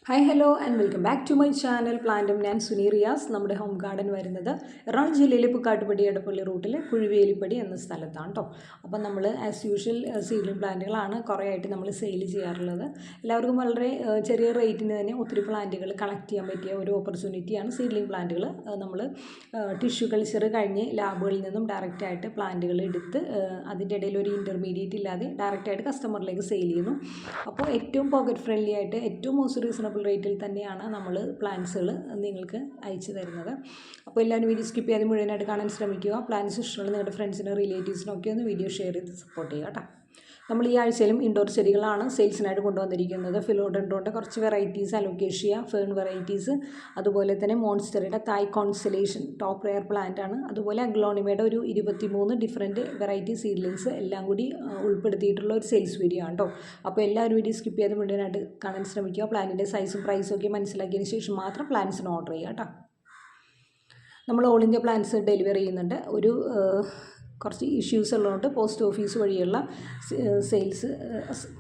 Hi hello and welcome back to my channel പ്ലാന്റും ഞാൻ സുനി റിയാസ്. നമ്മുടെ ഹോം ഗാർഡൻ വരുന്നത് എറണാകുളം ജില്ലയിലെ പുക്കാട്ടുപടി എടപ്പള്ളി റൂട്ടിൽ കുഴുവേലിപ്പടി എന്ന സ്ഥലത്താണ് കേട്ടോ. അപ്പം നമ്മൾ ആസ് യൂഷ്വൽ സീഡ്ലിംഗ് പ്ലാന്റുകളാണ് കുറേ ആയിട്ട് നമ്മൾ സെയിൽ ചെയ്യാറുള്ളത്. എല്ലാവർക്കും വളരെ ചെറിയ റേറ്റിന് തന്നെ ഒത്തിരി പ്ലാന്റുകൾ കളക്ട് ചെയ്യാൻ പറ്റിയ ഒരു ഓപ്പർച്യൂണിറ്റിയാണ് സീഡ്ലിംഗ് പ്ലാന്റുകൾ. നമ്മൾ ടിഷ്യൂ കൾച്ചർ കഴിഞ്ഞ് ലാബുകളിൽ നിന്നും ഡയറക്റ്റായിട്ട് പ്ലാന്റുകൾ എടുത്ത് അതിൻ്റെ ഇടയിൽ ഒരു ഇൻ്റർമീഡിയറ്റ് ഇല്ലാതെ ഡയറക്റ്റായിട്ട് കസ്റ്റമറിലേക്ക് സെയിൽ ചെയ്യുന്നു. അപ്പോൾ ഏറ്റവും പോക്കറ്റ് ഫ്രണ്ട്ലി ആയിട്ട് ഏറ്റവും മോസ്റ്റ് റീസണബിൾ റേറ്റിൽ തന്നെയാണ് നമ്മൾ പ്ലാൻസുകൾ നിങ്ങൾക്ക് അയച്ചു തരുന്നത്. അപ്പോൾ എല്ലാവരും വീഡിയോ സ്കിപ്പ് ചെയ്യാതെ മുഴുവനായിട്ട് കാണാൻ ശ്രമിക്കുക. പ്ലാൻസ് ഇഷ്ടമുള്ള നിങ്ങളുടെ ഫ്രണ്ട്സിനും റിലേറ്റീവ്സിനും ഒക്കെ ഒന്ന് വീഡിയോ ഷെയർ ചെയ്ത് സപ്പോർട്ട് ചെയ്യുക കേട്ടോ. നമ്മൾ ഈ ആഴ്ചയിലും ഇൻഡോർ ചെടികളാണ് സെയിൽസിനായിട്ട് കൊണ്ടുവന്നിരിക്കുന്നത്. ഫിലോഡൻഡ്രോൻ്റെ കുറച്ച് വെറൈറ്റീസ്, അലോക്കേഷ്യ ഫേൺ വെറൈറ്റീസ്, അതുപോലെ തന്നെ മോൺസ്റ്ററുടെ തായ് കോൺസ്റ്റലേഷൻ ടോപ്പ് റെയർ പ്ലാന്റ് ആണ്. അതുപോലെ അഗ്ലോണിമയുടെ ഒരു 23 ഡിഫറെൻറ്റ് വെറൈറ്റി സീഡ്ലിങ്സ് എല്ലാം കൂടി ഉൾപ്പെടുത്തിയിട്ടുള്ള ഒരു സെയിൽസ് വീഡിയോ ആണ് കേട്ടോ. അപ്പോൾ എല്ലാവരും വീഡിയോ സ്കിപ്പ് ചെയ്ത് മുഴുവനായിട്ട് കാണാൻ ശ്രമിക്കുക. പ്ലാനിൻ്റെ സൈസും പ്രൈസും ഒക്കെ മനസ്സിലാക്കിയതിന് ശേഷം മാത്രം പ്ലാൻസിന് ഓർഡർ ചെയ്യുക കേട്ടോ. നമ്മൾ ഓൾ ഇന്ത്യ പ്ലാൻസ് ഡെലിവറി ചെയ്യുന്നുണ്ട്. കുറച്ച് ഇഷ്യൂസ് ഉള്ളതുകൊണ്ട് പോസ്റ്റ് ഓഫീസ് വഴിയുള്ള സെയിൽസ്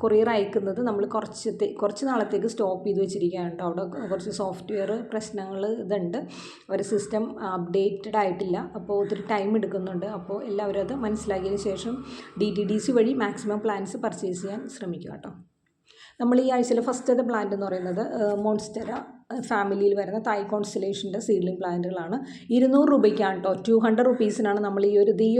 കൊറിയർ അയക്കുന്നത് നമ്മൾ കുറച്ച് നാളത്തേക്ക് സ്റ്റോപ്പ് ചെയ്ത് വെച്ചിരിക്കുകയാണ് കേട്ടോ. അവിടെ കുറച്ച് സോഫ്റ്റ്വെയർ പ്രശ്നങ്ങൾ ഇതുണ്ട്, അവർ സിസ്റ്റം അപ്ഡേറ്റഡ് ആയിട്ടില്ല. അപ്പോൾ ഒത്തിരി ടൈം എടുക്കുന്നുണ്ട്. അപ്പോൾ എല്ലാവരും അത് മനസ്സിലാക്കിയതിന് ശേഷം DTDC വഴി മാക്സിമം പ്ലാൻസ് പർച്ചേസ് ചെയ്യാൻ ശ്രമിക്കുക കേട്ടോ. നമ്മൾ ഈ ആഴ്ചയിലെ ഫസ്റ്റത്തെ പ്ലാന്റ് എന്ന് പറയുന്നത് മോൺസ്റ്റെറ ഫാമിലിയിൽ വരുന്ന തായ് കോൺസ്റ്റലേഷൻ്റെ സീഡ്ലിംഗ് പ്ലാന്റുകളാണ്. 200 രൂപയ്ക്കാണ് കേട്ടോ. 200 റുപ്പീസിനാണ് നമ്മൾ ഈ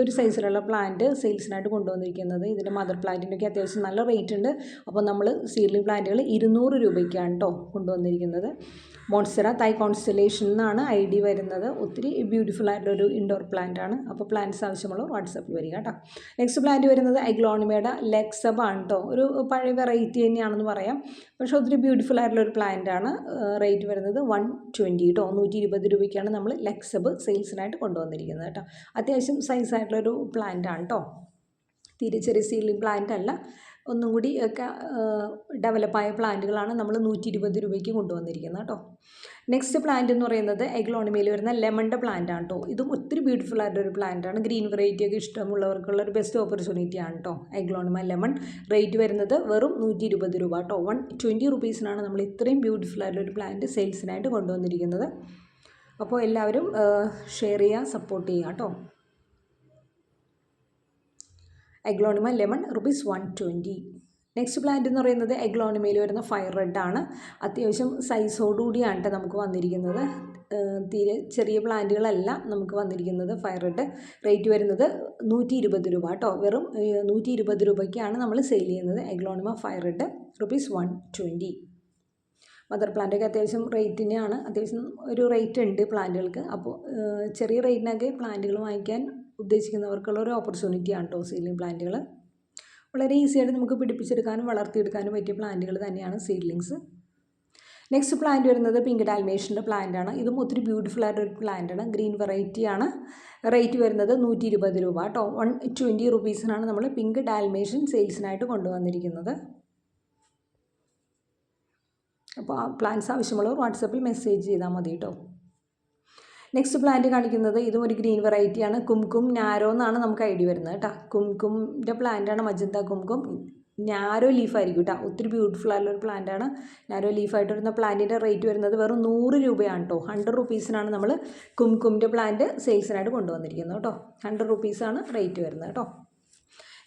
ഒരു സൈസിലുള്ള പ്ലാന്റ് സെയിൽസിനായിട്ട് കൊണ്ടുവന്നിരിക്കുന്നത്. ഇതിൻ്റെ മദർ പ്ലാന്റിനൊക്കെ അത്യാവശ്യം നല്ല റേറ്റ് ഉണ്ട്. അപ്പോൾ നമ്മൾ സീഡ്ലിംഗ് പ്ലാന്റുകൾ 200 രൂപയ്ക്കാണ് കേട്ടോ കൊണ്ടുവന്നിരിക്കുന്നത്. മോൺസ്റ്റെറ തായ് കോൺസ്റ്റലേഷൻ എന്നാണ് ID വരുന്നത്. ഒത്തിരി ബ്യൂട്ടിഫുൾ ആയിട്ടുള്ളൊരു ഇൻഡോർ പ്ലാന്റ് ആണ്. അപ്പോൾ പ്ലാന്റ്സ് ആവശ്യമുള്ളവർ വാട്സപ്പിൽ വരിക കേട്ടോ. നെക്സ്റ്റ് പ്ലാന്റ് വരുന്നത് അഗ്ലോണിമയുടെ ലെക്സബ് ആണ് കേട്ടോ. ഒരു പഴയ വെറൈറ്റി തന്നെയാണെന്ന് പറയാം, പക്ഷേ ഒത്തിരി ബ്യൂട്ടിഫുൾ ആയിട്ടുള്ളൊരു പ്ലാന്റ് ആണ്. റേറ്റ് വരുന്നത് 120 കേട്ടോ. 120 രൂപയ്ക്കാണ് നമ്മൾ ലെക്സബ് സെയിൽസിനായിട്ട് കൊണ്ടുവന്നിരിക്കുന്നത് കേട്ടോ. അത്യാവശ്യം സൈസായിട്ടുള്ളൊരു പ്ലാന്റ് ആണ് കേട്ടോ. തീരെ ചെറിയ സീഡ്ലിംഗ് പ്ലാന്റ് അല്ല, ഒന്നും കൂടി ഒക്കെ ഡെവലപ്പായ പ്ലാന്റുകളാണ് നമ്മൾ 120 രൂപയ്ക്ക് കൊണ്ടുവന്നിരിക്കുന്നത് കേട്ടോ. നെക്സ്റ്റ് പ്ലാന്റ് എന്ന് പറയുന്നത് എഗ്ലോണിമയിൽ വരുന്ന ലെമണിൻ്റെ പ്ലാന്റ് ആണ് കേട്ടോ. ഇതും ഒത്തിരി ബ്യൂട്ടിഫുൾ ആയിട്ടൊരു പ്ലാന്റ് ആണ്. ഗ്രീൻ വെറൈറ്റി ഒക്കെ ഇഷ്ടമുള്ളവർക്കുള്ള ഒരു ബെസ്റ്റ് ഓപ്പർച്യൂണിറ്റി ആണ് കേട്ടോ എഗ്ലോണിമ ലെമൺ. റേറ്റ് വരുന്നത് വെറും 120 രൂപ കേട്ടോ. 120 റുപ്പീസിനാണ് നമ്മൾ ഇത്രയും ബ്യൂട്ടിഫുൾ ആയിട്ടുള്ളൊരു പ്ലാന്റ് സെയിൽസിനായിട്ട് കൊണ്ടുവന്നിരിക്കുന്നത്. അപ്പോൾ എല്ലാവരും ഷെയർ ചെയ്യുക, സപ്പോർട്ട് ചെയ്യുക കേട്ടോ. Aglaonema lemon ₹120. നെക്സ്റ്റ് പ്ലാന്റ് എന്ന് പറയുന്നത് എഗ്ലോണിമയിൽ വരുന്ന ഫയർ റെഡ് ആണ്. അത്യാവശ്യം സൈസോടുകൂടിയാണ് കേട്ടോ നമുക്ക് വന്നിരിക്കുന്നത്. തീരെ ചെറിയ പ്ലാന്റുകളല്ല നമുക്ക് വന്നിരിക്കുന്നത്. ഫയർ റെഡ് റേറ്റ് വരുന്നത് 120 രൂപ കേട്ടോ. വെറും 120 രൂപയ്ക്കാണ് നമ്മൾ സെയിൽ ചെയ്യുന്നത്. Aglaonema fire red ₹120. മദർ പ്ലാന്റൊക്കെ അത്യാവശ്യം റേറ്റിനാണ്, അത്യാവശ്യം ഒരു റേറ്റ് ഉണ്ട് പ്ലാന്റുകൾക്ക്. അപ്പോൾ ചെറിയ റേറ്റിനൊക്കെ പ്ലാന്റുകൾ വാങ്ങിക്കാൻ ഉദ്ദേശിക്കുന്നവർക്കുള്ള ഒരു ഓപ്പർച്യൂണിറ്റിയാണ് കേട്ടോ സീഡ്ലിംഗ് പ്ലാന്റുകൾ. വളരെ ഈസി ആയിട്ട് നമുക്ക് പിടിപ്പിച്ചെടുക്കാനും വളർത്തിയെടുക്കാനും പറ്റിയ പ്ലാന്റുകൾ തന്നെയാണ് സീഡ്ലിങ്സ്. നെക്സ്റ്റ് പ്ലാന്റ് വരുന്നത് പിങ്ക് ഡാൽമേഷ്യൻ്റെ പ്ലാന്റ് ആണ്. ഇതും ഒത്തിരി ബ്യൂട്ടിഫുൾ ആയിട്ടൊരു പ്ലാന്റ് ആണ്. ഗ്രീൻ വെറൈറ്റി ആണ്. റേറ്റ് വരുന്നത് 120 രൂപ കേട്ടോ. 120 റുപ്പീസിനാണ് നമ്മൾ പിങ്ക് ഡാൽമേഷ്യൻ സെയിൽസിനായിട്ട് കൊണ്ടുവന്നിരിക്കുന്നത്. അപ്പോൾ ആ പ്ലാൻസ് ആവശ്യമുള്ളവർ വാട്സപ്പിൽ മെസ്സേജ് ചെയ്താൽ മതി കേട്ടോ. നെക്സ്റ്റ് പ്ലാന്റ് കാണിക്കുന്നത് ഇതും ഒരു ഗ്രീൻ വെറൈറ്റിയാണ്. കുംകും നാരോ എന്നാണ് നമുക്ക് ID വരുന്നത് കേട്ടോ. കുംകുമിൻ്റെ പ്ലാന്റാണ്, മജന്ത കുംകും. നാരോ ലീഫായിരിക്കും കേട്ടോ. ഒത്തിരി ബ്യൂട്ടിഫുൾ ആയിട്ടുള്ളൊരു പ്ലാന്റാണ്. നാരോ ലീഫായിട്ട് വരുന്ന പ്ലാന്റിൻ്റെ റേറ്റ് വരുന്നത് വെറും 100 രൂപയാണ് കേട്ടോ. 100 റുപ്പീസിനാണ് നമ്മൾ കുംകുമിൻ്റെ പ്ലാന്റ് സെയിൽസിനായിട്ട് കൊണ്ടുവന്നിരിക്കുന്നത് കേട്ടോ. 100 റുപ്പീസാണ് റേറ്റ് വരുന്നത് കേട്ടോ.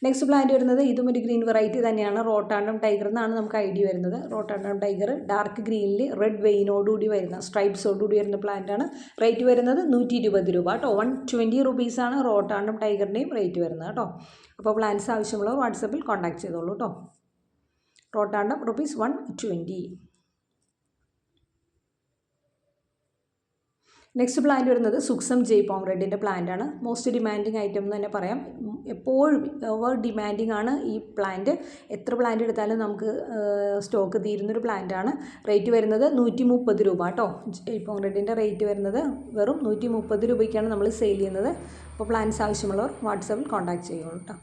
നെക്സ്റ്റ് പ്ലാന്റ് വരുന്നത് ഇതും ഒരു ഗ്രീൻ വെറൈറ്റി തന്നെയാണ്. റോട്ടാണ്ടം ടൈഗർ എന്നാണ് നമുക്ക് ID വരുന്നത്. റോട്ടാണ്ടം ടൈഗർ ഡാർക്ക് ഗ്രീനിൽ റെഡ് വെയിനോടുകൂടി വരുന്ന സ്ട്രൈപ്സോടുകൂടി വരുന്ന പ്ലാന്റാണ്. റേറ്റ് വരുന്നത് 120 രൂപ കേട്ടോ. 120 റുപ്പീസാണ് റോട്ടാണ്ടം ടൈഗറിൻ്റെയും റേറ്റ് വരുന്നത് കേട്ടോ. അപ്പോൾ പ്ലാൻസ് ആവശ്യമുള്ളവർ വാട്സപ്പിൽ കോൺടാക്ട് ചെയ്തോളൂ കേട്ടോ. റോട്ടാണ്ടം ₹120. നെക്സ്റ്റ് പ്ലാന്റ് വരുന്നത് സുക്സം ജയ്പോങ് റെഡിൻ്റെ പ്ലാന്റ് ആണ്. മോസ്റ്റ് ഡിമാൻഡിങ് ഐറ്റം എന്ന് തന്നെ പറയാം. എപ്പോഴും ഓവർ ഡിമാൻഡിങ് ആണ് ഈ പ്ലാന്റ്. എത്ര പ്ലാന്റ് എടുത്താലും നമുക്ക് സ്റ്റോക്ക് തീരുന്നൊരു പ്ലാന്റ് ആണ്. റേറ്റ് വരുന്നത് 130 രൂപ കേട്ടോ. ജയ്പോങ് റെഡിൻ്റെ റേറ്റ് വരുന്നത് വെറും 130 രൂപയ്ക്കാണ് നമ്മൾ സെയിൽ ചെയ്യുന്നത്. അപ്പോൾ പ്ലാൻസ് ആവശ്യമുള്ളവർ വാട്സപ്പിൽ കോൺടാക്ട് ചെയ്യുള്ളൂ കേട്ടോ.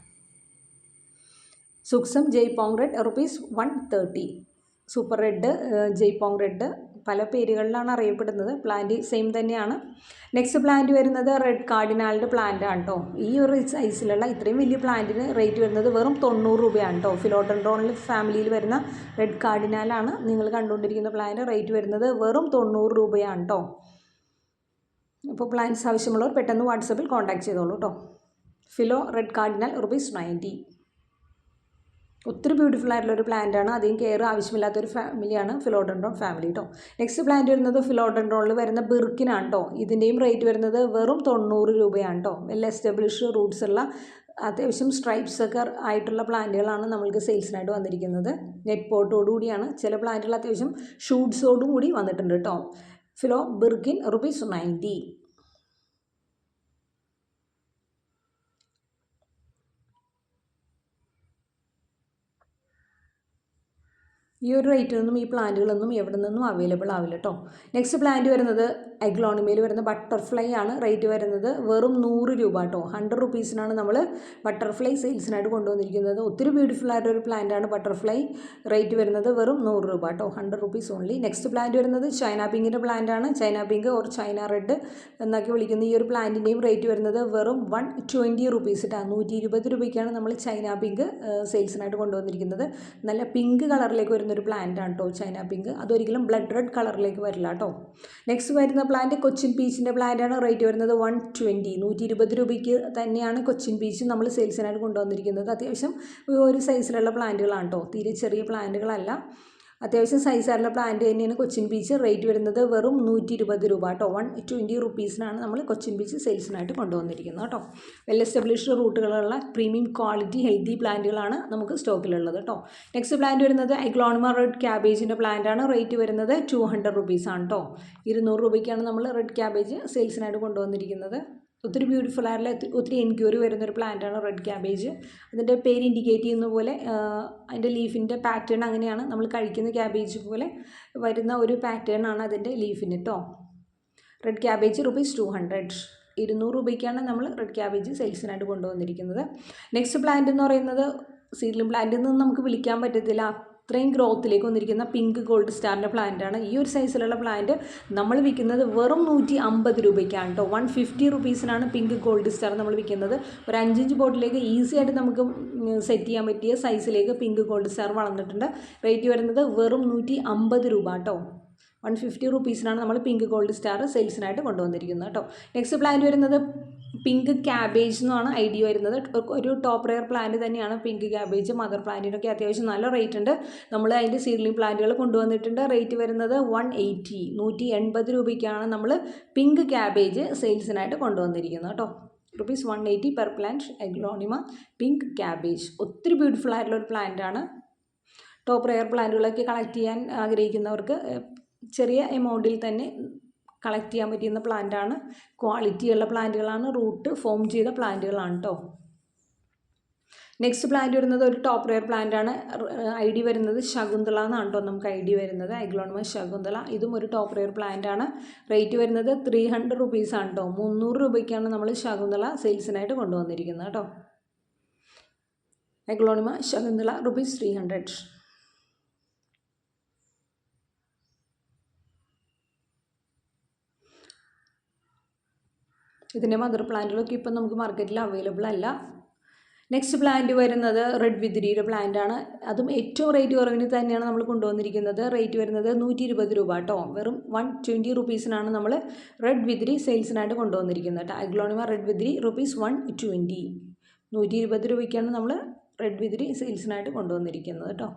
സുക്സം ജയ്പോങ് റെഡ് ₹130. സൂപ്പർ റെഡ്, ജയ്പോങ് റെഡ് പല പേരുകളിലാണ് അറിയപ്പെടുന്നത്. പ്ലാന്റ് സെയിം തന്നെയാണ്. നെക്സ്റ്റ് പ്ലാന്റ് വരുന്നത് റെഡ് കാർഡിനാലിൻ്റെ പ്ലാന്റ് ആണ് കേട്ടോ. ഈ ഒരു സൈസിലുള്ള ഇത്രയും വലിയ പ്ലാന്റിന് റേറ്റ് വരുന്നത് വെറും 90 രൂപയാണ് കേട്ടോ. ഫിലോഡെൻഡ്രോൺ ഫാമിലിയിൽ വരുന്ന റെഡ് കാർഡിനാലാണ് നിങ്ങൾ കണ്ടുകൊണ്ടിരിക്കുന്ന പ്ലാന്റ്. റേറ്റ് വരുന്നത് വെറും 90 രൂപയാണ് കേട്ടോ. അപ്പോൾ പ്ലാന്റ്സ് ആവശ്യമുള്ളവർ പെട്ടെന്ന് വാട്സപ്പിൽ കോൺടാക്ട് ചെയ്തോളൂ കേട്ടോ. Philo red cardinal ₹90. ഒത്തിരി ബ്യൂട്ടിഫുൾ ആയിട്ടുള്ളൊരു പ്ലാന്റാണ്. അധികം കെയർ ആവശ്യമില്ലാത്തൊരു ഫാമിലിയാണ് ഫിലോഡെൻഡ്രോൺ ഫാമിലി കേട്ടോ. നെക്സ്റ്റ് പ്ലാന്റ് വരുന്നത് ഫിലോഡെൻഡ്രോണിൽ വരുന്ന ബിർക്കിനാണ് കേട്ടോ. ഇതിൻ്റെയും റേറ്റ് വരുന്നത് വെറും 90 രൂപയാണ് കേട്ടോ. വെൽ എസ്റ്റാബ്ലിഷ്ഡ് റൂട്ട്സ് ഉള്ള അത്യാവശ്യം സ്ട്രൈപ്സ് ഒക്കെ ആയിട്ടുള്ള പ്ലാന്റുകളാണ് നമ്മൾക്ക് സെയിൽസിനായിട്ട് വന്നിരിക്കുന്നത്. നെറ്റ് പോട്ടോടുകൂടിയാണ്. ചില പ്ലാന്റുകൾ അത്യാവശ്യം ഷൂട്ട്സോടും കൂടി വന്നിട്ടുണ്ട് കേട്ടോ. ഫിലോ ബിർക്കിൻ ₹90. ഈ ഒരു റേറ്റിനൊന്നും ഈ പ്ലാന്റുകളൊന്നും എവിടെ നിന്നും അവൈലബിൾ ആവില്ല കേട്ടോ. നെക്സ്റ്റ് പ്ലാന്റ് വരുന്നത് എഗ്ലോണിമയിൽ വരുന്ന ബട്ടർഫ്ലൈ ആണ്. റേറ്റ് വരുന്നത് വെറും 100 രൂപ കേട്ടോ. 100 റുപ്പീസിനാണ് നമ്മൾ ബട്ടർഫ്ലൈ സെയിൽസിനായിട്ട് കൊണ്ടുവന്നിരിക്കുന്നത്. ഒത്തിരി ബ്യൂട്ടിഫുൾ ആയിട്ടൊരു പ്ലാന്റാണ് ബട്ടർഫ്ലൈ. റേറ്റ് വരുന്നത് വെറും 100 രൂപ കേട്ടോ. 100 റുപ്പീസ് ഓൺലി. നെക്സ്റ്റ് പ്ലാന്റ് വരുന്നത് ചൈന പിങ്കിൻ്റെ പ്ലാന്റ് ആണ്. China pink or China red എന്നൊക്കെ വിളിക്കുന്ന ഈ ഒരു പ്ലാന്റിൻ്റെയും റേറ്റ് വരുന്നത് വെറും 120 റുപ്പീസ് കേട്ടോ. 120 രൂപയ്ക്കാണ് നമ്മൾ ചൈന പിങ്ക് സെയിൽസിനായിട്ട് കൊണ്ടുവന്നിരിക്കുന്നത്. നല്ല പിങ്ക് കളറിലേക്ക് വരുന്നൊരു പ്ലാന്റ് ആണ് കേട്ടോ ചൈന പിങ്ക്. അതൊരിക്കലും ബ്ലഡ് റെഡ് കളറിലേക്ക് വരില്ല കേട്ടോ. നെക്സ്റ്റ് വരുന്ന പ്ലാന്റ് കൊച്ചിൻ പീച്ചിൻ്റെ പ്ലാന്റ് ആണ്. റേറ്റ് വരുന്നത് 120. 120 രൂപയ്ക്ക് തന്നെയാണ് കൊച്ചിൻ പീച്ച് നമ്മൾ സെയിൽസിനായിട്ട് കൊണ്ടുവന്നിരിക്കുന്നത്. അത്യാവശ്യം ഒരു സൈസിലുള്ള പ്ലാന്റുകളാണ് കേട്ടോ. തീരെ ചെറിയ പ്ലാന്റുകളല്ല. അത്യാവശ്യം സൈസായിട്ടുള്ള പ്ലാന്റ് തന്നെയാണ് കൊച്ചിൻ പീച്ച്. റേറ്റ് വരുന്നത് വെറും 120 രൂപ കേട്ടോ. 120 റുപ്പീസിനാണ് നമ്മൾ കൊച്ചിൻ പീച്ച് സെയിൽസിനായിട്ട് കൊണ്ടുവന്നിരിക്കുന്നത് കേട്ടോ. വെൽ എസ്റ്റാബ്ലിഷ്ഡ് റൂട്ടുകളുള്ള പ്രീമിയം ക്വാളിറ്റി ഹെൽത്തി പ്ലാന്റുകളാണ് നമുക്ക് സ്റ്റോക്കിലുള്ളത് കേട്ടോ. നെക്സ്റ്റ് പ്ലാന്റ് വരുന്നത് എഗ്ലോണിമ റെഡ് ക്യാബേജിൻ്റെ പ്ലാന്റ് ആണ്. റേറ്റ് വരുന്നത് 200 റുപ്പീസാണ് കേട്ടോ. 200 രൂപയ്ക്കാണ് നമ്മൾ റെഡ് ക്യാബേജ് സെയിൽസിനായിട്ട് കൊണ്ടുവന്നിരിക്കുന്നത്. ഒത്തിരി ബ്യൂട്ടിഫുൾ ആയിട്ടുള്ള ഒത്തിരി എൻക്വയറി വരുന്നൊരു പ്ലാന്റാണ് റെഡ് ക്യാബേജ്. അതിൻ്റെ പേര് ഇൻഡിക്കേറ്റ് ചെയ്യുന്ന പോലെ അതിൻ്റെ ലീഫിൻ്റെ പാറ്റേൺ അങ്ങനെയാണ്. നമ്മൾ കഴിക്കുന്ന ക്യാബേജ് പോലെ വരുന്ന ഒരു പാറ്റേൺ ആണ് അതിൻ്റെ ലീഫിന് കേട്ടോ. Red cabbage ₹200. 200 രൂപയ്ക്കാണ് നമ്മൾ റെഡ് ക്യാബേജ് സെയിൽസിനായിട്ട് കൊണ്ടുവന്നിരിക്കുന്നത്. നെക്സ്റ്റ് പ്ലാന്റ് എന്ന് പറയുന്നത് സീഡ്ലിംഗ് പ്ലാന്റിൽ നിന്ന് നമുക്ക് വിളിക്കാൻ പറ്റത്തില്ല. അത്രയും ഗ്രോത്തിലേക്ക് വന്നിരിക്കുന്ന പിങ്ക് ഗോൾഡ് സ്റ്റാറിൻ്റെ പ്ലാന്റാണ്. ഈ ഒരു സൈസിലുള്ള പ്ലാന്റ് നമ്മൾ വിൽക്കുന്നത് വെറും 150 രൂപയ്ക്കാണ് കേട്ടോ. 150 റുപ്പീസിനാണ് പിങ്ക് ഗോൾഡ് സ്റ്റാർ നമ്മൾ വിൽക്കുന്നത്. ഒരു 5 ഇഞ്ച് ബോട്ടിലേക്ക് ഈസി ആയിട്ട് നമുക്ക് സെറ്റ് ചെയ്യാൻ പറ്റിയ സൈസിലേക്ക് പിങ്ക് ഗോൾഡ് സ്റ്റാർ വളർന്നിട്ടുണ്ട്. റേറ്റ് വരുന്നത് വെറും 150 രൂപ കേട്ടോ. 150 റുപ്പീസിനാണ് നമ്മൾ പിങ്ക് ഗോൾഡ് സ്റ്റാർ സെയിൽസിനായിട്ട് കൊണ്ടുവന്നിരിക്കുന്നത് കേട്ടോ. നെക്സ്റ്റ് പ്ലാന്റ് വരുന്നത് പിങ്ക് ക്യാബേജ് എന്നാണ് ഐഡിയ വരുന്നത്. ഒരു ടോപ്പ് റെയർ പ്ലാന്റ് തന്നെയാണ് പിങ്ക് ക്യാബേജ്. മദർ പ്ലാന്റിനൊക്കെ അത്യാവശ്യം നല്ല റേറ്റ് ഉണ്ട്. നമ്മൾ അതിൻ്റെ സീഡ്ലിംഗ് പ്ലാന്റുകൾ കൊണ്ടുവന്നിട്ടുണ്ട്. റേറ്റ് വരുന്നത് 180. 180 രൂപയ്ക്കാണ് നമ്മൾ പിങ്ക് ക്യാബേജ് സെയിൽസിനായിട്ട് കൊണ്ടുവന്നിരിക്കുന്നത് കേട്ടോ. ₹180 per plant aglaonema pink cabbage. ഒത്തിരി ബ്യൂട്ടിഫുൾ ആയിട്ടുള്ള ഒരു പ്ലാന്റാണ്. ടോപ്പ് റെയർ പ്ലാന്റുകളൊക്കെ കളക്ട് ചെയ്യാൻ ആഗ്രഹിക്കുന്നവർക്ക് ചെറിയ എമൗണ്ടിൽ തന്നെ കളക്ട് ചെയ്യാൻ പറ്റുന്ന പ്ലാന്റാണ്. ക്വാളിറ്റിയുള്ള പ്ലാന്റുകളാണ്. റൂട്ട് ഫോം ചെയ്ത പ്ലാന്റുകളാണ് കേട്ടോ. നെക്സ്റ്റ് പ്ലാന്റ് വരുന്നത് ഒരു ടോപ്പ് റെയർ പ്ലാന്റാണ്. ഐ ഡി വരുന്നത് ശകുന്തള എന്നാണ് കേട്ടോ നമുക്ക് ഐ ഡി വരുന്നത്. എഗ്ലോണിമ ശകുന്തള. ഇതും ഒരു ടോപ്പ് റെയർ പ്ലാന്റാണ്. റേറ്റ് വരുന്നത് 300 റുപ്പീസാണ് കേട്ടോ. 300 രൂപയ്ക്കാണ് നമ്മൾ ശകുന്തള സെയിൽസിനായിട്ട് കൊണ്ടുവന്നിരിക്കുന്നത് കേട്ടോ. എഗ്ലോണിമ ശകുന്തള ₹300. ഇതിൻ്റെ മദർ പ്ലാന്റുകളൊക്കെ ഇപ്പം നമുക്ക് മാർക്കറ്റിൽ അവൈലബിൾ അല്ല. നെക്സ്റ്റ് പ്ലാന്റ് വരുന്നത് റെഡ് വിതിരിയുടെ പ്ലാന്റാണ്. അതും ഏറ്റവും റേറ്റ് കുറവിന് തന്നെയാണ് നമ്മൾ കൊണ്ടുവന്നിരിക്കുന്നത്. റേറ്റ് വരുന്നത് 120 രൂപ കേട്ടോ. വെറും 120 റുപ്പീസിനാണ് നമ്മൾ റെഡ് വിതിരി സെയിൽസിനായിട്ട് കൊണ്ടുവന്നിരിക്കുന്നത് കേട്ടോ. എഗ്ലോണിമ റെഡ് വിതിരി ₹120. 120 രൂപയ്ക്കാണ് നമ്മൾ റെഡ് വിതിരി സെയിൽസിനായിട്ട് കൊണ്ടുവന്നിരിക്കുന്നത് കേട്ടോ.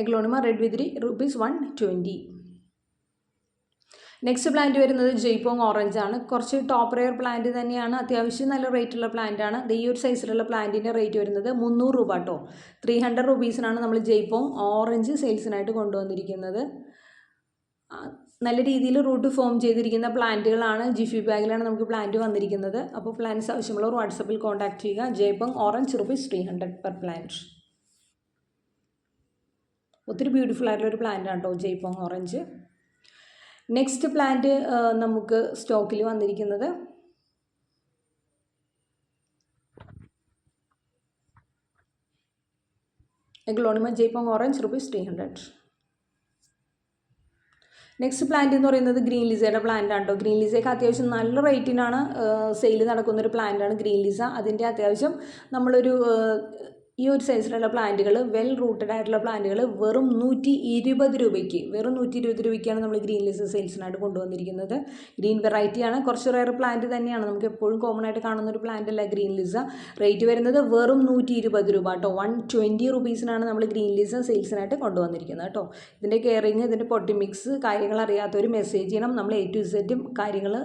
എഗ്ലോണിമ റെഡ് വിതിരി ₹120. നെക്സ്റ്റ് പ്ലാന്റ് വരുന്നത് ജയ്പോങ് ഓറഞ്ച് ആണ്. കുറച്ച് ടോപ്പ് റെയർ പ്ലാന്റ് തന്നെയാണ്. അത്യാവശ്യം നല്ല റേറ്റുള്ള പ്ലാന്റ് ആണ്. ഈ ഒരു സൈസിലുള്ള പ്ലാന്റിൻ്റെ റേറ്റ് വരുന്നത് 300 രൂപ കേട്ടോ. 300 റുപ്പീസിനാണ് നമ്മൾ ജയ്പോങ് ഓറഞ്ച് സെയിൽസിനായിട്ട് കൊണ്ടുവന്നിരിക്കുന്നത്. നല്ല രീതിയിൽ റൂട്ട് ഫോം ചെയ്തിരിക്കുന്ന പ്ലാന്റുകളാണ്. ജിഫി ബാഗിലാണ് നമുക്ക് പ്ലാന്റ് വന്നിരിക്കുന്നത്. അപ്പോൾ പ്ലാന്റ്സ് ആവശ്യമുള്ളവർ വാട്സപ്പിൽ കോൺടാക്ട് ചെയ്യുക. ജയ്പോങ് ഓറഞ്ച് ₹300 പെർ പ്ലാന്റ്. ഒത്തിരി ബ്യൂട്ടിഫുൾ ആയിട്ടുള്ളൊരു പ്ലാന്റ് ആണ് കേട്ടോ ജയ്പോങ് ഓറഞ്ച്. നെക്സ്റ്റ് പ്ലാന്റ് നമുക്ക് സ്റ്റോക്കിൽ വന്നിരിക്കുന്നത് എഗ്ലോണിമ ജയ്പോങ് ഓറഞ്ച് ₹300. നെക്സ്റ്റ് പ്ലാന്റ് എന്ന് പറയുന്നത് ഗ്രീൻ ലിസയുടെ പ്ലാന്റ് ആണ് കേട്ടോ. ഗ്രീൻ ലിസയൊക്കെ അത്യാവശ്യം നല്ല റേറ്റിനാണ് സെയിൽ നടക്കുന്നൊരു പ്ലാന്റാണ് ഗ്രീൻ ലിസ. അതിൻ്റെ അത്യാവശ്യം നമ്മളൊരു ഈ ഒരു സൈസിലുള്ള പ്ലാന്റുകൾ, വെൽ റൂട്ടഡ് ആയിട്ടുള്ള പ്ലാന്റുകൾ വെറും 120 രൂപയ്ക്ക്, വെറും 120 രൂപയ്ക്കാണ് നമ്മൾ ഗ്രീൻ ലിസ സെയിൽസിനായിട്ട് കൊണ്ടുവന്നിരിക്കുന്നത്. ഗ്രീൻ വെറൈറ്റിയാണ്, കുറച്ച് റയർ പ്ലാന്റ് തന്നെയാണ്, നമുക്ക് എപ്പോഴും കോമൺ ആയിട്ട് കാണുന്ന ഒരു പ്ലാന്റ് അല്ല ഗ്രീൻ ലിസ. റേറ്റ് വരുന്നത് വെറും 120 രൂപ കേട്ടോ. 120 റുപ്പീസിനാണ് നമ്മൾ ഗ്രീൻ ലിസ സെയിൽസിനായിട്ട് കൊണ്ടുവന്നിരിക്കുന്നത് കേട്ടോ. ഇതിൻ്റെ കെയറിങ്, ഇതിൻ്റെ പൊട്ടി മിക്സ് കാര്യങ്ങൾ അറിയാത്തവർ മെസ്സേജ് ചെയ്യണം. നമ്മൾ A to Z കാര്യങ്ങൾ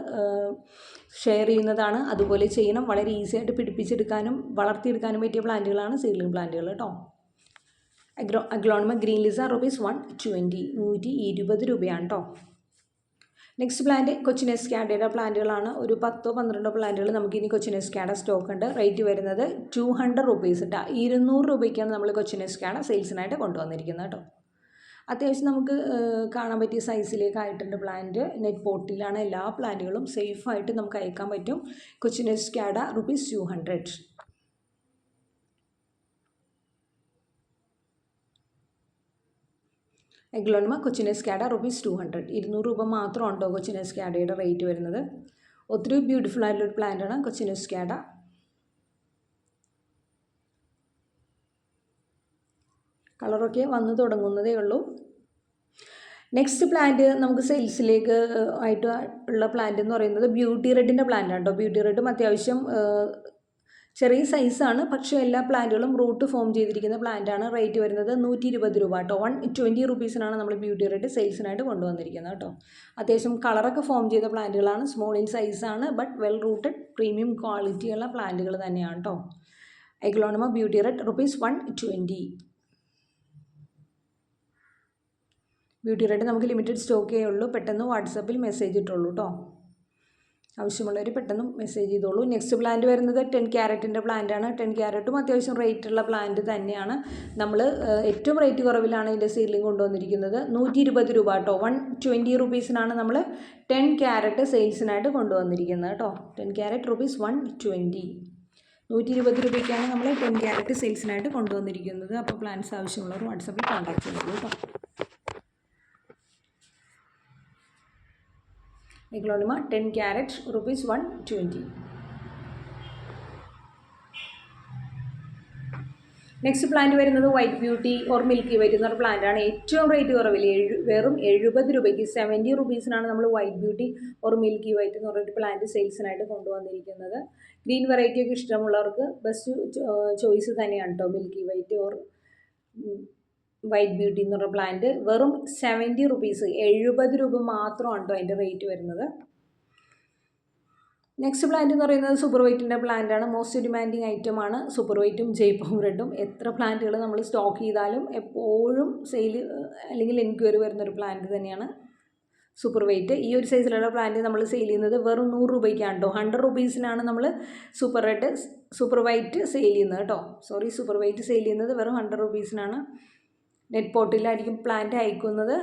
ഷെയർ ചെയ്യുന്നതാണ്. അതുപോലെ ചെയ്യണം. വളരെ ഈസി ആയിട്ട് പിടിപ്പിച്ചെടുക്കാനും വളർത്തിയെടുക്കാനും പറ്റിയ പ്ലാന്റുകളാണ് സീഡ്ലിംഗ് പ്ലാന്റുകൾ കേട്ടോ. അഗ്ലോണിമ ഗ്രീൻ ലിസ ₹120, 120 രൂപയാണ് കേട്ടോ. നെക്സ്റ്റ് പ്ലാന്റ് കൊച്ചിൻ എസ്കാഡയുടെ പ്ലാന്റുകളാണ്. ഒരു 10-12 പ്ലാന്റുകൾ നമുക്കിനി കൊച്ചിൻ എസ്കാഡ സ്റ്റോക്ക് ഉണ്ട്. റേറ്റ് വരുന്നത് ₹200 കേട്ടോ. 200 രൂപയ്ക്കാണ് നമ്മൾ കൊച്ചിൻ എസ്കാഡ സെയിൽസിനായിട്ട് കൊണ്ടുവന്നിരിക്കുന്നത് കേട്ടോ. അത്യാവശ്യം നമുക്ക് കാണാൻ പറ്റിയ സൈസിലേക്കായിട്ടുണ്ട് പ്ലാന്റ്. നെറ്റ് പോട്ടിലാണ് എല്ലാ പ്ലാന്റുകളും, സേഫായിട്ട് നമുക്ക് അയക്കാൻ പറ്റും. കൊച്ചിൻ എസ്കാഡ ₹200. എഗ്ലോണിമ കൊച്ചിൻ എസ്കാഡ ₹200. 200 രൂപ മാത്രമാണ് കേട്ടോ കൊച്ചിൻ എസ്കാഡയുടെ റേറ്റ് വരുന്നത്. ഒത്തിരി ബ്യൂട്ടിഫുൾ ആയിട്ടുള്ളൊരു പ്ലാന്റാണ് കൊച്ചിൻ എസ്കാഡ. കളറൊക്കെ വന്ന് തുടങ്ങുന്നതേ ഉള്ളൂ. നെക്സ്റ്റ് പ്ലാന്റ് നമുക്ക് സെയിൽസിലേക്ക് ആയിട്ട് ഉള്ള പ്ലാന്റ് എന്ന് പറയുന്നത് ബ്യൂട്ടി റെഡിൻ്റെ പ്ലാന്റ് ആണ് കേട്ടോ. ബ്യൂട്ടി റെഡും അത്യാവശ്യം ചെറിയ സൈസാണ്, പക്ഷേ എല്ലാ പ്ലാന്റുകളും റൂട്ട് ഫോം ചെയ്തിരിക്കുന്ന പ്ലാന്റാണ്. റേറ്റ് വരുന്നത് 120 രൂപ കേട്ടോ. 120 റുപ്പീസിനാണ് നമ്മൾ ബ്യൂട്ടി റെഡ് സെയിൽസിനായിട്ട് കൊണ്ടുവന്നിരിക്കുന്നത് കേട്ടോ. അത്യാവശ്യം കളറൊക്കെ ഫോം ചെയ്ത പ്ലാന്റുകളാണ്. സ്മോൾ ഇൻ സൈസാണ്, ബട്ട് വെൽ റൂട്ടഡ് പ്രീമിയം ക്വാളിറ്റിയുള്ള പ്ലാന്റുകൾ തന്നെയാണ് കേട്ടോ. Aglaonema beauty red ₹120. Beauty red നമുക്ക് ലിമിറ്റഡ് സ്റ്റോക്കേ ഉള്ളൂ. പെട്ടെന്ന് വാട്സപ്പിൽ മെസ്സേജ് ഇട്ടുള്ളൂ കേട്ടോ. ആവശ്യമുള്ളവർ പെട്ടെന്ന് മെസ്സേജ് ചെയ്തോളൂ. നെക്സ്റ്റ് പ്ലാന്റ് വരുന്നത് 10 ക്യാരറ്റിൻ്റെ പ്ലാന്റാണ്. 10 ക്യാരറ്റും അത്യാവശ്യം റേറ്റുള്ള പ്ലാന്റ് തന്നെയാണ്. നമ്മൾ ഏറ്റവും റേറ്റ് കുറവിലാണ് ഇതിൻ്റെ സീഡ്ലിംഗ് കൊണ്ടുവന്നിരിക്കുന്നത്. 120 രൂപ കേട്ടോ. 120 റുപ്പീസിനാണ് നമ്മൾ 10 ക്യാരറ്റ് സെയിൽസിനായിട്ട് കൊണ്ടുവന്നിരിക്കുന്നത് കേട്ടോ. 10 ക്യാരറ്റ് ₹120. 120 രൂപയ്ക്കാണ് നമ്മൾ 10 ക്യാരറ്റ് സെയിൽസിനായിട്ട് കൊണ്ടുവന്നിരിക്കുന്നത്. അപ്പോൾ പ്ലാന്റ്സ് ആവശ്യമുള്ളവർ വാട്സപ്പിൽ കോൺടാക്ട് ചെയ്തോളൂ കേട്ടോ. Aglaonema 10 carrot ₹120. നെക്സ്റ്റ് പ്ലാന്റ് വരുന്നത് white beauty or milky white എന്നൊരു പ്ലാന്റാണ്. ഏറ്റവും റേറ്റ് കുറവിൽ വെറും 70 രൂപയ്ക്ക്, 70 റുപ്പീസിനാണ് നമ്മൾ white beauty or milky white എന്ന് പറഞ്ഞൊരു പ്ലാന്റ് സെയിൽസിനായിട്ട് കൊണ്ടുവന്നിരിക്കുന്നത്. ഗ്രീൻ വെറൈറ്റിയൊക്കെ ഇഷ്ടമുള്ളവർക്ക് ബെസ്റ്റ് ചോയ്സ് തന്നെയാണ് കേട്ടോ milky white or white beauty എന്ന് പറഞ്ഞ പ്ലാന്റ്. വെറും 70 റുപ്പീസ്, 70 രൂപ മാത്രമാണ് കേട്ടോ അതിൻ്റെ റേറ്റ് വരുന്നത്. നെക്സ്റ്റ് പ്ലാന്റ് എന്ന് പറയുന്നത് സൂപ്പർ വൈറ്റിൻ്റെ പ്ലാന്റാണ്. മോസ്റ്റ് ഡിമാൻഡിങ് ഐറ്റമാണ് സൂപ്പർ വൈറ്റും ജയ്പോങ് റെഡും. എത്ര പ്ലാന്റുകൾ നമ്മൾ സ്റ്റോക്ക് ചെയ്താലും എപ്പോഴും സെയിൽ അല്ലെങ്കിൽ എൻക്വയറി വരുന്നൊരു പ്ലാന്റ് തന്നെയാണ് സൂപ്പർ വൈറ്റ്. ഈ ഒരു സൈസിലുള്ള പ്ലാന്റ് നമ്മൾ സെയിൽ ചെയ്യുന്നത് വെറും 100 രൂപയ്ക്കാണ് കേട്ടോ. 100 റുപ്പീസിനാണ് നമ്മൾ സൂപ്പർ വൈറ്റ് സെയിൽ ചെയ്യുന്നത് കേട്ടോ. സൂപ്പർ വൈറ്റ് സെയിൽ ചെയ്യുന്നത് വെറും 100 റുപ്പീസിനാണ്. നെറ്റ് പോട്ടിലായിരിക്കും പ്ലാന്റ് അയക്കുന്നത്.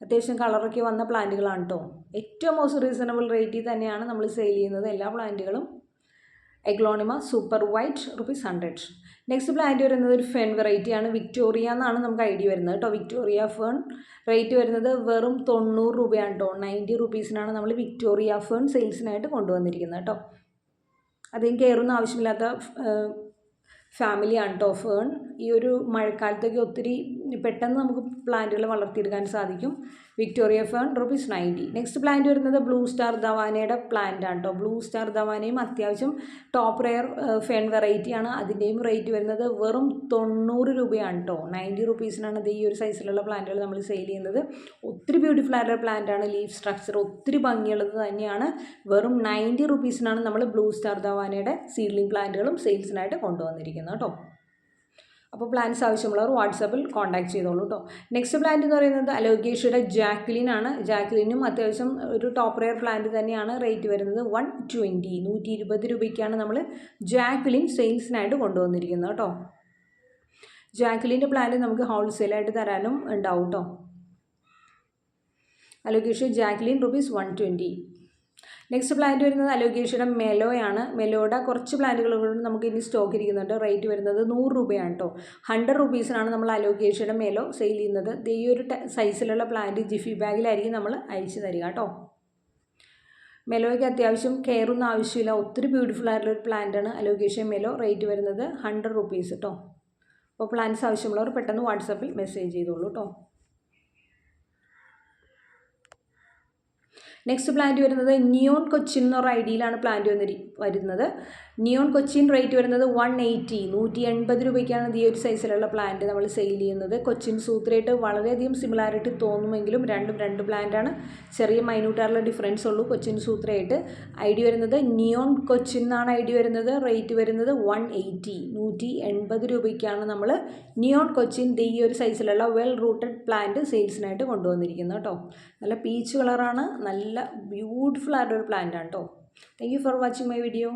അത്യാവശ്യം കളറൊക്കെ വന്ന പ്ലാന്റുകളാണ് കേട്ടോ. ഏറ്റവും മോസ്റ്റ് റീസണബിൾ റേറ്റിൽ തന്നെയാണ് നമ്മൾ സെയിൽ ചെയ്യുന്നത് എല്ലാ പ്ലാന്റുകളും. Aglaonema super white ₹100. Next plant വരുന്നത് ഒരു ഫെൺ വെറൈറ്റിയാണ്. വിക്ടോറിയ എന്നാണ് നമുക്ക് ഐഡിയ വരുന്നത് കേട്ടോ. വിക്ടോറിയ ഫേൺ റേറ്റ് വരുന്നത് വെറും 90 രൂപയാണ് കേട്ടോ. 90 റുപ്പീസിനാണ് നമ്മൾ വിക്ടോറിയ ഫേൺ സെയിൽസിനായിട്ട് കൊണ്ടുവന്നിരിക്കുന്നത് കേട്ടോ. അധികം കെയറൊന്നും ആവശ്യമില്ലാത്ത ഫാമിലിയാണ് കേട്ടോ ഫേൺ. ഈ ഒരു മഴക്കാലത്തൊക്കെ ഒത്തിരി പെട്ടെന്ന് നമുക്ക് പ്ലാന്റുകൾ വളർത്തിയെടുക്കാൻ സാധിക്കും. Victoria fern ₹90. നെക്സ്റ്റ് പ്ലാന്റ് വരുന്നത് ബ്ലൂ സ്റ്റാർ ദവാനയുടെ പ്ലാന്റ് ആണ് കേട്ടോ. ബ്ലൂ സ്റ്റാർ ദവാനയും അത്യാവശ്യം ടോപ്പ് റെയർ ഫേൺ വെറൈറ്റിയാണ്. അതിൻ്റെയും റേറ്റ് വരുന്നത് വെറും 90 രൂപയാണ് കേട്ടോ. 90 റുപ്പീസിനാണ് ഇത് ഈ ഒരു സൈസിലുള്ള പ്ലാന്റുകൾ നമ്മൾ സെയിൽ ചെയ്യുന്നത്. ഒത്തിരി ബ്യൂട്ടിഫുൾ ആയിട്ടുള്ള പ്ലാന്റാണ്. ലീഫ് സ്ട്രക്ചർ ഒത്തിരി ഭംഗിയുള്ളത് തന്നെയാണ്. വെറും 90 റുപ്പീസിനാണ് നമ്മൾ ബ്ലൂ സ്റ്റാർ ദവാനയുടെ സീഡ്ലിംഗ് പ്ലാന്റുകളും സെയിൽസിനായിട്ട് കൊണ്ടുവന്നിരിക്കുന്നത് കേട്ടോ. അപ്പോൾ പ്ലാന്റ്സ് ആവശ്യമുള്ളവർ വാട്സാപ്പിൽ കോൺടാക്ട് ചെയ്തോളൂ കേട്ടോ. നെക്സ്റ്റ് പ്ലാന്റ് എന്ന് പറയുന്നത് അലോക്കേഷ്യയുടെ ജാക്ലിൻ ആണ്. ജാക്ലിനും അത്യാവശ്യം ഒരു ടോപ്പ് റെയർ പ്ലാന്റ് തന്നെയാണ്. റേറ്റ് വരുന്നത് 120, 120 രൂപയ്ക്കാണ് നമ്മൾ ജാക്ലിൻ സെയിൽസിനായിട്ട് കൊണ്ടുവന്നിരിക്കുന്നത് കേട്ടോ. ജാക്ലിൻ്റെ പ്ലാന്റ് നമുക്ക് ഹോൾസെയിലായിട്ട് തരാനും ഉണ്ടാവും കേട്ടോ. Alocasia Jacqueline ₹120. നെക്സ്റ്റ് പ്ലാന്റ് വരുന്നത് അലോക്കേഷ്യയുടെ മെലോയാണ്. മെലോയുടെ കുറച്ച് പ്ലാന്റുകൾ കൂടി നമുക്ക് ഇനി സ്റ്റോക്ക് ഇരിക്കുന്നുണ്ട്. റേറ്റ് വരുന്നത് 100 രൂപയാണ് കേട്ടോ. 100 റുപ്പീസിനാണ് നമ്മൾ അലോക്കേഷ്യയുടെ മെലോ സെയിൽ ചെയ്യുന്നത്. ഈ ഒരു സൈസിലുള്ള പ്ലാന്റ് ജിഫി ബാഗിലായിരിക്കും നമ്മൾ അയച്ചു തരിക കേട്ടോ. മെലോയ്ക്ക് അത്യാവശ്യം കെയറൊന്നും ആവശ്യമില്ല, ഒത്തിരി ബ്യൂട്ടിഫുൾ ആയിട്ടുള്ളൊരു പ്ലാന്റാണ് അലോക്കേഷ്യ മെലോ. റേറ്റ് വരുന്നത് 100 റുപ്പീസ് കേട്ടോ. അപ്പോൾ പ്ലാന്റ്സ് ആവശ്യമുള്ളവർ പെട്ടെന്ന് വാട്സാപ്പിൽ മെസ്സേജ് ചെയ്തോളൂ കേട്ടോ. നെക്സ്റ്റ് പ്ലാന്റ് വരുന്നത് നിയോൺ കൊച്ചിൻ എന്നൊരു ഐഡിയയിലാണ് പ്ലാന്റ് വരുന്നത്. നിയോൺ കൊച്ചിൻ റേറ്റ് വരുന്നത് 180 180 രൂപയ്ക്കാണ് ഈ ഒരു സൈസിലുള്ള പ്ലാന്റ് നമ്മൾ സെയിൽ ചെയ്യുന്നത്. കൊച്ചിൻ സൂത്രയായിട്ട് വളരെയധികം സിമിലാരിറ്റി തോന്നുമെങ്കിലും രണ്ടും രണ്ട് പ്ലാന്റാണ്. ചെറിയ മൈന്യൂട്ടായിട്ടുള്ള ഡിഫറൻസ് ഉള്ളൂ കൊച്ചിൻ സൂത്രയായിട്ട്. ഐഡിയ വരുന്നത് നിയോൺ കൊച്ചിൻ എന്നാണ് ഐഡിയ വരുന്നത്. റേറ്റ് വരുന്നത് 180 180 രൂപയ്ക്കാണ് നമ്മൾ നിയോൺ കൊച്ചിൻ ഈ ഒരു സൈസിലുള്ള വെൽ റൂട്ടഡ് പ്ലാന്റ് സെയിൽസിനായിട്ട് കൊണ്ടുവന്നിരിക്കുന്നത് കേട്ടോ. നല്ല പീച്ച് കളറാണ്, നല്ല ബ്യൂട്ടിഫുൾ ആയിട്ടൊരു പ്ലാന്റ് ആണ് കേട്ടോ. Thank you for watching my video.